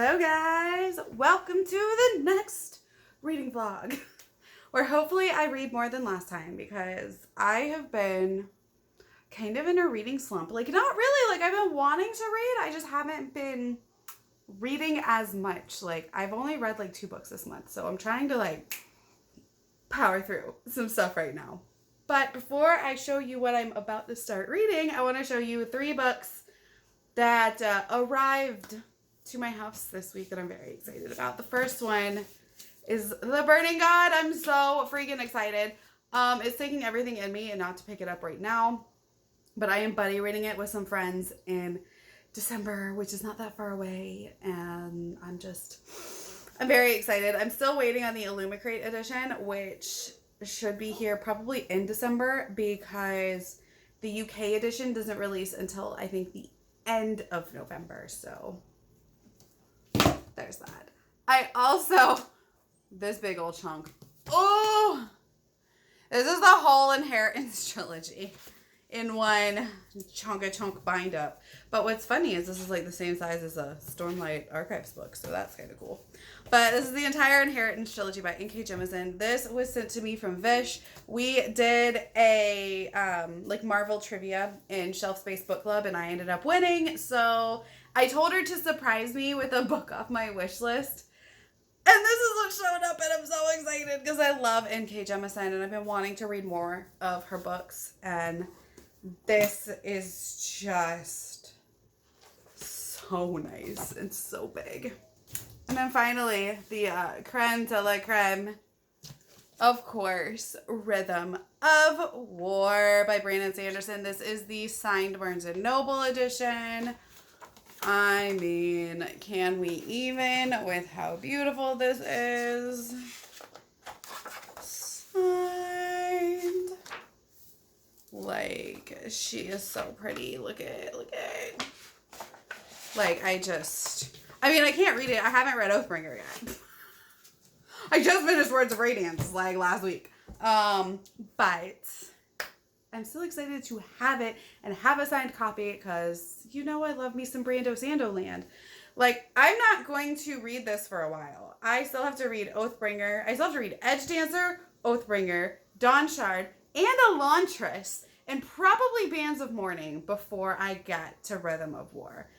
Hello guys, welcome to the next reading vlog where hopefully I read more than last time because I have been kind of in a reading slump. Like not really, like I've been wanting to read, I just haven't been reading as much. Like I've only read like 2 books this month, so I'm trying to like power through some stuff right now. But before I show you what I'm about to start reading, I want to show you 3 books that arrived to my house this week that I'm very excited about. The first one is The Burning God. I'm so freaking excited. It's taking everything in me and not to pick it up right now, but I am buddy reading it with some friends in December, which is not that far away, and I'm very excited. I'm still waiting on the Illumicrate edition, which should be here probably in December because the UK edition doesn't release until I think the end of November, so there's that. I also, this big old chunk, oh, this is the whole Inheritance trilogy in one chunk bind up. But what's funny is this is like the same size as a Stormlight Archives book, so that's kind of cool. But this is the entire Inheritance trilogy by N.K. Jemisin. This was sent to me from Vish. We did a like Marvel trivia in Shelf Space Book Club, and I ended up winning. So I told her to surprise me with a book off my wish list. And this is what showed up, and I'm so excited because I love N.K. Jemisin, and I've been wanting to read more of her books, and this is just so nice and so big. And then finally, the creme de la creme, of course, Rhythm of War by Brandon Sanderson. This is the signed Barnes & Noble edition. I mean, can we even with how beautiful this is? Signed. Like, she is so pretty. Look at it. Like, I can't read it. I haven't read Oathbringer yet. I just finished Words of Radiance, like, last week. But I'm still excited to have it and have a signed copy because, you know, I love me some Brando Sandoland. Like, I'm not going to read this for a while. I still have to read Oathbringer. I still have to read Edge Dancer, Oathbringer, Dawn Shard, and Elantris, and probably Bands of Mourning before I get to Rhythm of War.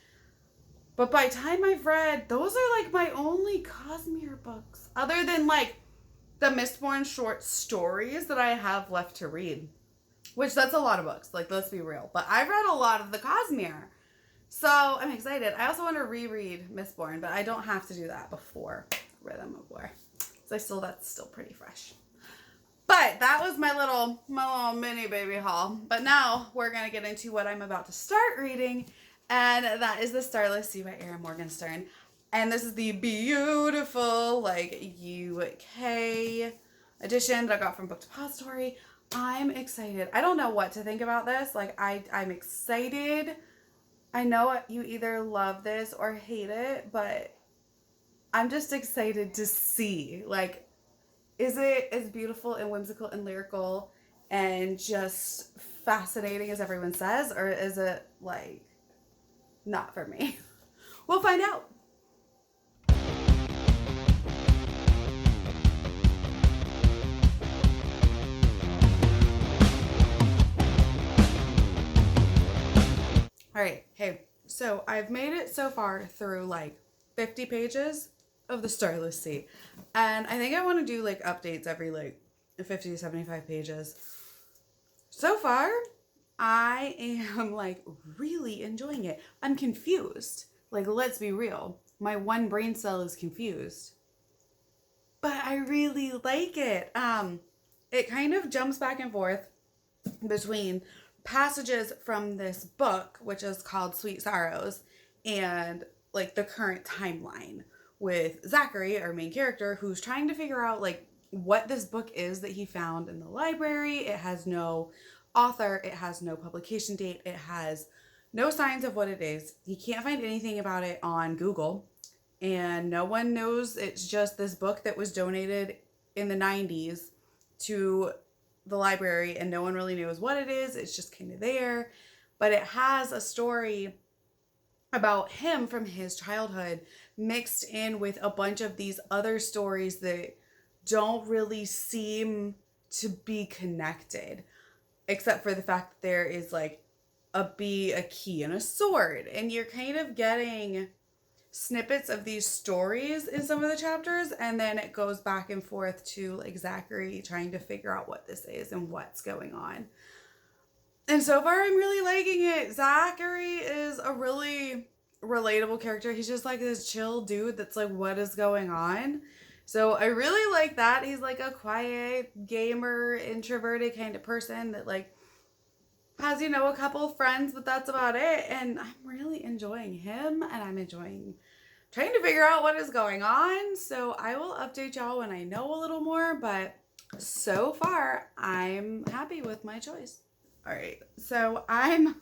But by the time I've read, those are like my only Cosmere books, other than like the Mistborn short stories that I have left to read, which that's a lot of books, like let's be real. But I've read a lot of the Cosmere, so I'm excited. I also want to reread Mistborn, but I don't have to do that before Rhythm of War, so that's still pretty fresh. But that was my little mini baby haul. But now we're going to get into what I'm about to start reading. And that is the Starless Sea by Erin Morgenstern. And this is the beautiful, like, UK edition that I got from Book Depository. I'm excited. I don't know what to think about this. Like, I'm excited. I know you either love this or hate it, but I'm just excited to see, like, is it as beautiful and whimsical and lyrical and just fascinating as everyone says? Or is it, like, not for me? We'll find out. All right. Hey, so I've made it so far through, like, 50 pages of the Starless Sea, and I think I want to do like updates every like 50 to 75 pages. So far I am like really enjoying it. I'm confused, like, let's be real, my one brain cell is confused, but I really like it. It kind of jumps back and forth between passages from this book, which is called Sweet Sorrows, and like the current timeline with Zachary, our main character, who's trying to figure out like what this book is that he found in the library. It has no author, it has no publication date, it has no signs of what it is. He can't find anything about it on Google, and no one knows. It's just this book that was donated in the 90s to the library, and no one really knows what it is. It's just kind of there, but it has a story about him from his childhood mixed in with a bunch of these other stories that don't really seem to be connected, except for the fact that there is like a bee, a key, and a sword. And you're kind of getting snippets of these stories in some of the chapters, and then it goes back and forth to like Zachary trying to figure out what this is and what's going on. And so far, I'm really liking it. Zachary is a really relatable character. He's just like this chill dude that's like, what is going on? So I really like that. He's like a quiet, gamer, introverted kind of person that like has, you know, a couple of friends, but that's about it. And I'm really enjoying him, and I'm enjoying trying to figure out what is going on. So I will update y'all when I know a little more, but so far I'm happy with my choice. All right, so I'm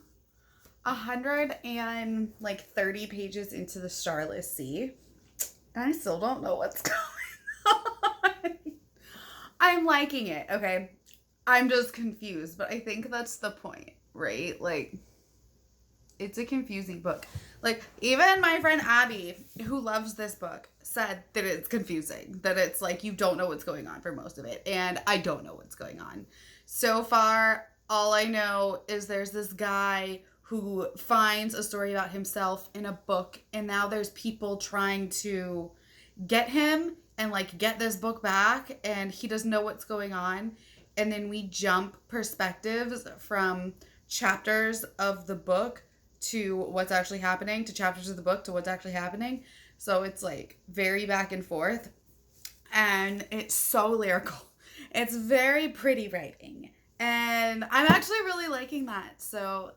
130 pages into the Starless Sea, and I still don't know what's going on. I'm liking it, okay? I'm just confused, but I think that's the point, right? Like, it's a confusing book. Like, even my friend Abby, who loves this book, said that it's confusing. That it's like you don't know what's going on for most of it. And I don't know what's going on. So far, all I know is there's this guy who finds a story about himself in a book. And now there's people trying to get him and like get this book back. And he doesn't know what's going on. And then we jump perspectives from chapters of the book to what's actually happening, to chapters of the book to what's actually happening. So it's like very back and forth, and it's so lyrical. It's very pretty writing, and I'm actually really liking that. So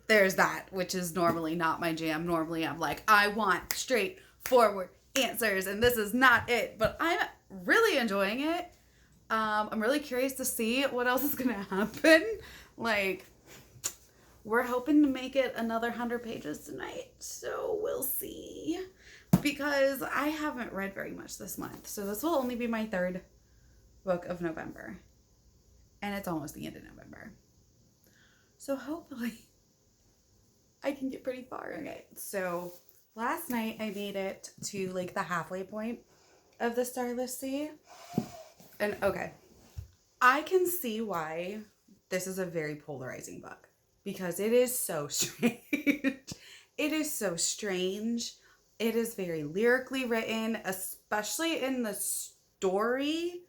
there's that, which is normally not my jam. Normally I'm like, I want straightforward answers, and this is not it, but I'm really enjoying it. I'm really curious to see what else is gonna happen. Like, we're hoping to make it another 100 pages tonight, so we'll see. Because I haven't read very much this month, so this will only be my third book of November. And it's almost the end of November. So hopefully I can get pretty far. Okay, so last night I made it to like the halfway point of the Starless Sea. And okay, I can see why this is a very polarizing book. Because it is so strange. It is so strange. It is very lyrically written, especially in the story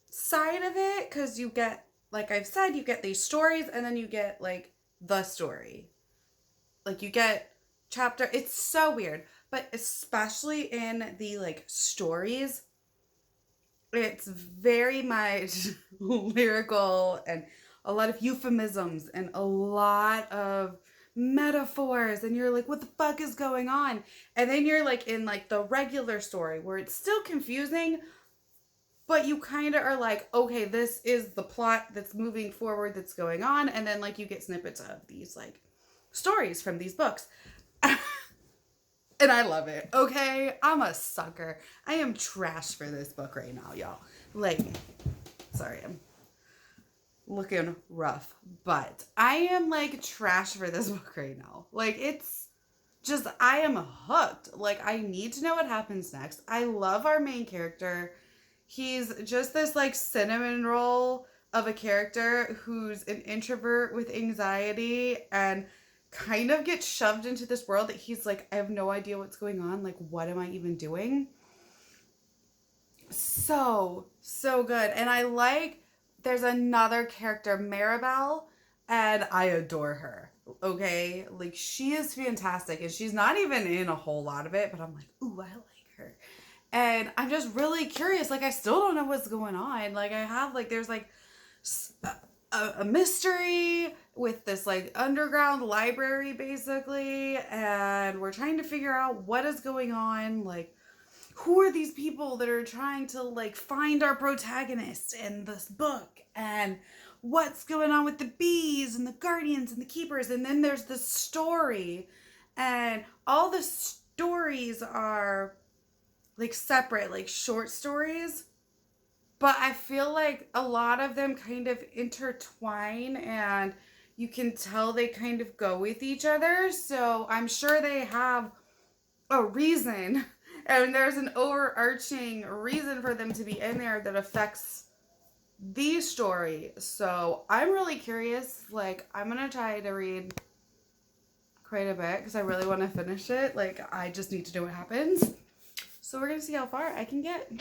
side of it. Because you get, like I've said, you get these stories and then you get like the story. Like you get chapter. It's so weird. But especially in the like stories, it's very much lyrical and a lot of euphemisms and a lot of metaphors, and you're like, what the fuck is going on? And then you're like in like the regular story where it's still confusing, but you kind of are like, okay, this is the plot that's moving forward, that's going on. And then like you get snippets of these like stories from these books. And I love it. Okay, I'm a sucker. I am trash for this book right now, y'all. Like, sorry, I'm looking rough, but I am like trash for this book right now. Like, it's just, I am hooked. Like, I need to know what happens next. I love our main character. He's just this like cinnamon roll of a character who's an introvert with anxiety and kind of gets shoved into this world that he's like, I have no idea what's going on. Like, what am I even doing? So good. And I like, there's another character, Maribel, and I adore her. Okay? Like, she is fantastic. And she's not even in a whole lot of it, but I'm like, ooh, I like her. And I'm just really curious. Like, I still don't know what's going on. Like, I have, like, there's, like, a mystery with this, like, underground library, basically. And we're trying to figure out what is going on. Like, who are these people that are trying to, like, find our protagonist in this book? And what's going on with the bees and the guardians and the keepers? And then there's the story. And all the stories are, like, separate, like, short stories. But I feel like a lot of them kind of intertwine, and you can tell they kind of go with each other. So I'm sure they have a reason, and there's an overarching reason for them to be in there that affects the story. So I'm really curious. Like, I'm gonna try to read quite a bit because I really want to finish it. Like, I just need to know what happens. So we're gonna see how far I can get.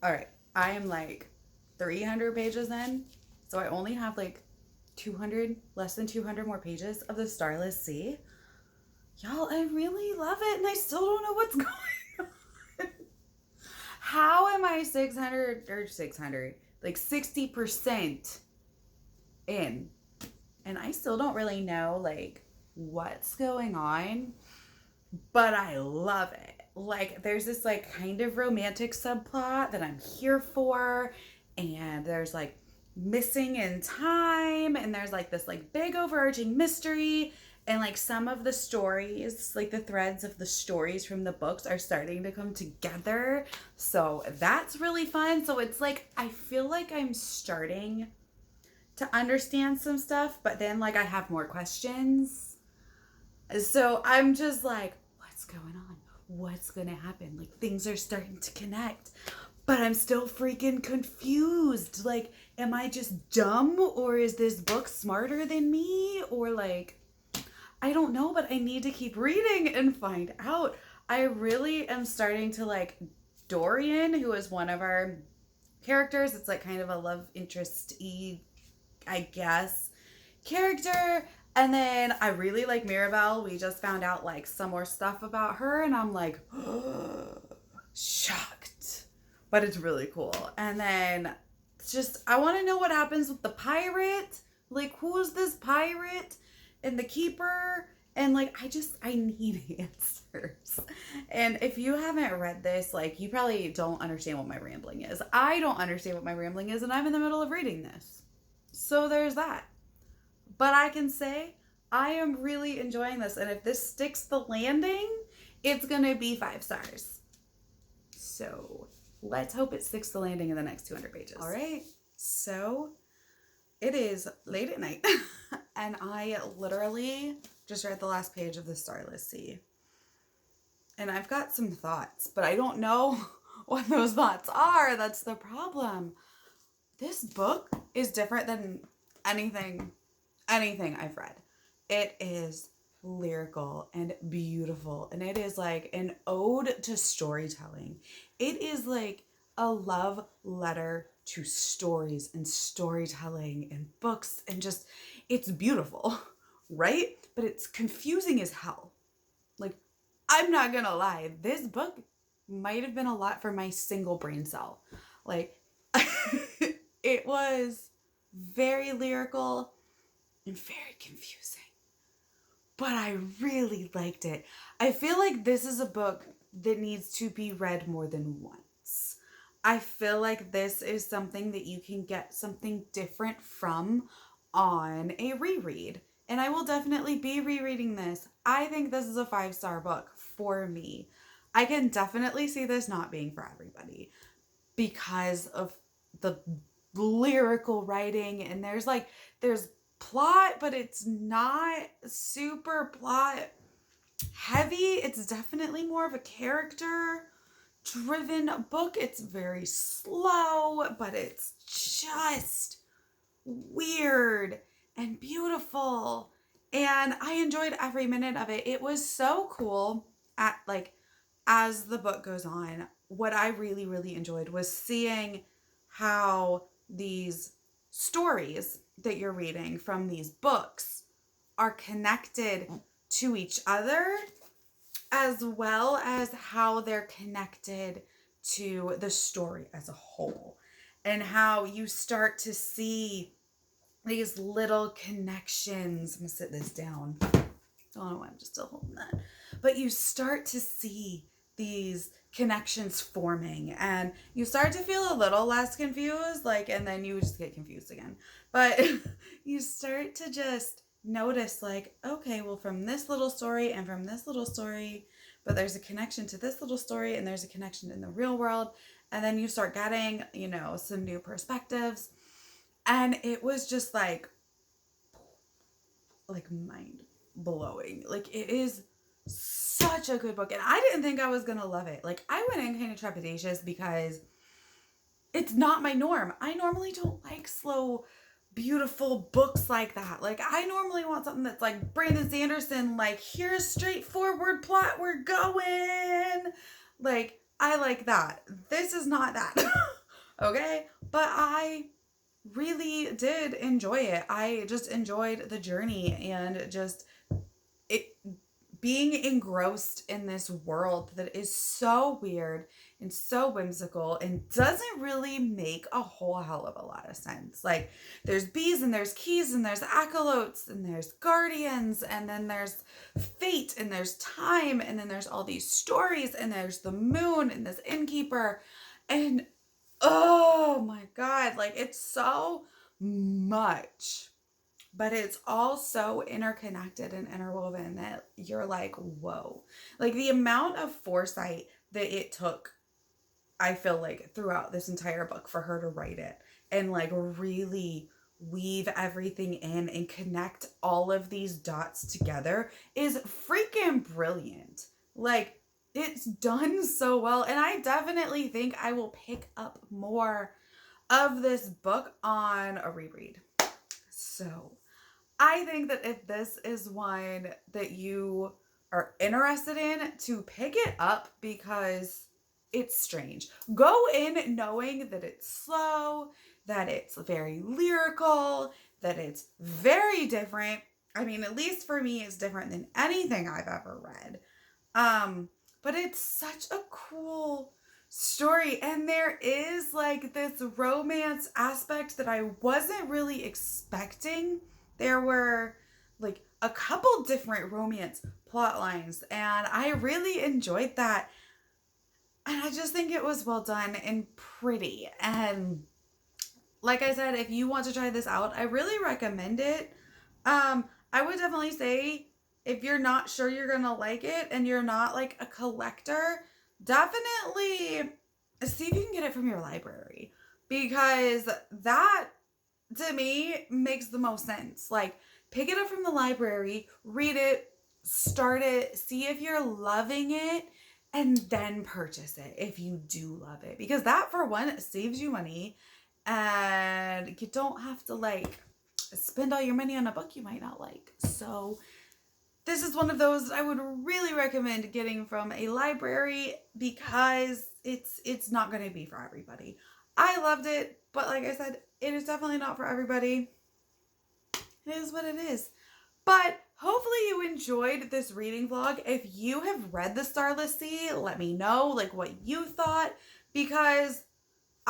All right, I am like 300 pages in, so I only have like 200, less than 200 more pages of the Starless Sea. Y'all, I really love it, and I still don't know what's going on. How am I 600, like 60% in? And I still don't really know, like, what's going on, but I love it. Like, there's this, like, kind of romantic subplot that I'm here for, and there's, like, missing in time, and there's, like, this, like, big overarching mystery, and, like, some of the stories, like, the threads of the stories from the books are starting to come together, so that's really fun. So it's, like, I feel like I'm starting to understand some stuff, but then, like, I have more questions. So I'm just like, what's going on? What's gonna happen? Like, things are starting to connect, but I'm still freaking confused. Like, am I just dumb, or is this book smarter than me? Or, like, I don't know, but I need to keep reading and find out. I really am starting to like Dorian, who is one of our characters. It's like kind of a love interest-y, I guess, character. And then I really like Mirabelle. We just found out like some more stuff about her, and I'm like, shocked. But it's really cool. And then it's just, I want to know what happens with the pirate. Like, who's this pirate and the keeper? And like, I need answers. And if you haven't read this, like, you probably don't understand what my rambling is. I don't understand what my rambling is, and I'm in the middle of reading this. So there's that. But I can say I am really enjoying this. And if this sticks the landing, it's going to be 5 stars. So let's hope it sticks the landing in the next 200 pages. All right. So it is late at night. And I literally just read the last page of the Starless Sea. And I've got some thoughts, but I don't know what those thoughts are. That's the problem. This book is different than anything I've read. It is lyrical and beautiful, and it is like an ode to storytelling. It is like a love letter to stories and storytelling and books, and just, it's beautiful, right? But it's confusing as hell. Like, I'm not gonna lie, this book might have been a lot for my single brain cell. Like, it was very lyrical and very confusing, but I really liked it. I feel like this is a book that needs to be read more than once. I feel like this is something that you can get something different from on a reread. And I will definitely be rereading this. I think this is a 5-star book for me. I can definitely see this not being for everybody because of the lyrical writing, and there's plot, but it's not super plot heavy. It's definitely more of a character driven book. It's very slow, but it's just weird and beautiful, and I enjoyed every minute of it. It was so cool at like as the book goes on. What I really enjoyed was seeing how these stories that you're reading from these books are connected to each other, as well as how they're connected to the story as a whole, and how you start to see these little connections. I'm gonna sit this down. Don't know why I'm just still holding that. But you start to see these connections forming, and you start to feel a little less confused, like, and then you just get confused again. But you start to just notice, like, okay, well, from this little story and from this little story, but there's a connection to this little story and there's a connection in the real world. And then you start getting, some new perspectives. And it was just like mind blowing. Like, it is such a good book. And I didn't think I was going to love it. Like, I went in kind of trepidatious because it's not my norm. I normally don't like slow, beautiful books like that. Like, I normally want something that's like Brandon Sanderson, like, here's straightforward plot, we're going. Like, I like that. This is not that. Okay? But I really did enjoy it. I just enjoyed the journey and just it being engrossed in this world that is so weird and so whimsical and doesn't really make a whole hell of a lot of sense. Like, there's bees and there's keys and there's acolytes and there's guardians and then there's fate and there's time and then there's all these stories and there's the moon and this innkeeper and oh my God, like, it's so much, but it's all so interconnected and interwoven that you're like, whoa. Like, the amount of foresight that it took, I feel like, throughout this entire book for her to write it and like really weave everything in and connect all of these dots together is freaking brilliant. Like, it's done so well, and I definitely think I will pick up more of this book on a reread. So I think that if this is one that you are interested in, to pick it up because it's strange. Go in knowing that it's slow, that it's very lyrical, that it's very different. I mean, at least for me, it's different than anything I've ever read. But it's such a cool story. And there is like this romance aspect that I wasn't really expecting. There were like a couple different romance plot lines, and I really enjoyed that. And I just think it was well done and pretty. And like I said, if you want to try this out, I really recommend it. I would definitely say, if you're not sure you're going to like it and you're not like a collector, definitely see if you can get it from your library, because that to me makes the most sense. Like, pick it up from the library, read it, start it, see if you're loving it, and then purchase it if you do love it, because that, for one, saves you money and you don't have to like spend all your money on a book you might not like. So this is one of those that I would really recommend getting from a library, because it's not going to be for everybody. I loved it, but like I said, it is definitely not for everybody. It is what it is. But hopefully you enjoyed this reading vlog. If you have read The Starless Sea, let me know like what you thought, because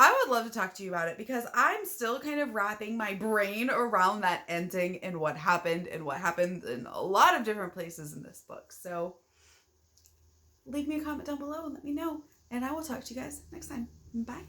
I would love to talk to you about it, because I'm still kind of wrapping my brain around that ending and what happened in a lot of different places in this book. So leave me a comment down below and let me know, and I will talk to you guys next time. Bye.